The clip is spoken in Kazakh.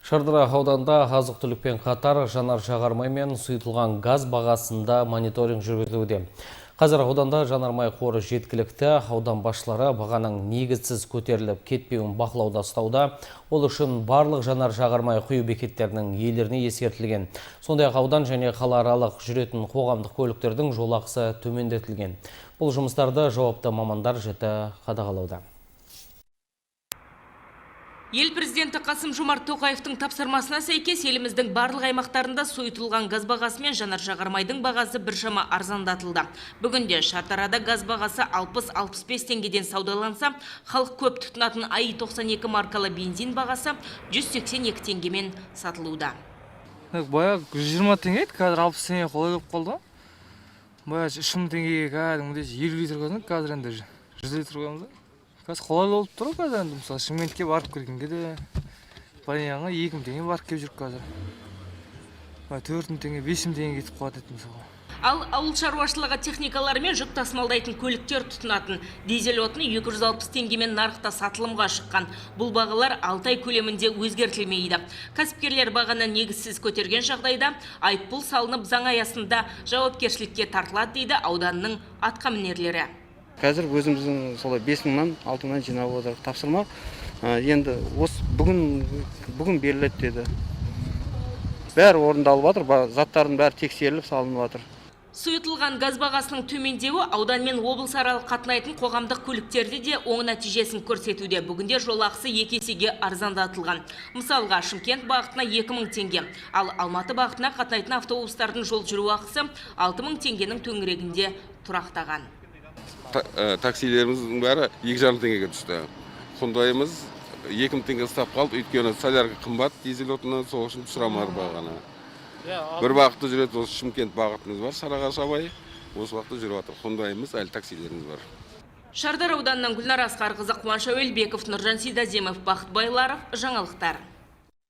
Шардара ауданында азық-түлікпен қатар жанар-жағармай мен сұйытылған газ бағасында мониторинг жүргізілуде. Қазір ауданда жанармай қоры жеткілікті, аудан басшылары бағаның негізсіз көтеріліп кетпеуін бақылауда ұстауда. Ол үшін барлық жанар-жағармай құю бекеттерінің иелеріне ескертілген. Сондай-ақ аудан және қалааралық жүретін қоғамдық көліктердің жолақысы төмендетілген. Бұл жұмыстарды жауапты мамандар жіті қадағалауда. Ел президенті Қасым-Жомарт Тоқаевтың тапсырмасына сәйкес еліміздің барлық аймақтарында сұйытылған газ бағасы мен жанар-жағармайдың бағасы біршама арзандатылды. Бүгінде Шардарада газ бағасы 60-65 теңгеден саудаланса, халық көп тұтынатын АИ-92 маркалы бензин бағасы 182 теңгемен сатылуда. Баяғы 120 теңге еді, қазір 60 теңге қолай болып қалды. Баяғы 3000 теңгеге кәдімгідей 50 литр қойдық, қазір енді 100 литр қойдық. Қазір қолайлы болып тұр қазір енді, мысалы Шымкентке барып келгенге де баяғыға 2000 теңге барып келіп жүрік қазір. 4000 теңге, 5000 теңге кетіп қалады еді мысалы. Ал ауыл шаруашылығы техникалары мен жүк тасымалдайтын көліктер тұтынатын дизель отыны 260 теңгемен нарықта сатылымға шыққан. Бұл бағалар 6 ай көлемінде өзгертілмейді. Кәсіпкерлер бағаны негізсіз көтерген жағдайда айыппұл салынып заң аясында жауапкершілікке тартылады дейді ауданның атқамінерлері. Қазір өзіміздің солай 5000-нан 6000-нан жинап отырып тапсырма. Енді осы бүгін беріледі деді. Бәрі орындалып жатыр, заттардың бәрі тексеріліп салынып жатыр. Сұйытылған газ бағасының төмендеуі аудан мен облыс аралық қатынайтын қоғамдық көліктерде де оң нәтижесін көрсетуде. Бүгінде жолақысы 2 есеге арзандатылған. Мысалға, Шымкент бағытына 2000 теңге, ал Алматы бағытына қатынайтын автобустардың жол жүру ақысы 6000 теңгенің төңірегінде тұрақтаған. Таксилеріміздің бәрі 2,5 теңгеге түсті. Құндайымыз 2000 теңге ұстап қалды, өйткені солярка қымбат, дизель отыны сол үшін сұрамар бағаны. Бір бағытта жүреді, осы Шымкент бағытымыз бар, Сарыағаш Абай, осы бағытта жүріп жатыр. Құндайымыз, әлі таксилеріміз бар. Шардар ауданынан Гүлнар Асқарқызы, Қуаныш Әуелбеков, Нұржан Сейдаземов, Бақыт Байларов, жаңалықтар.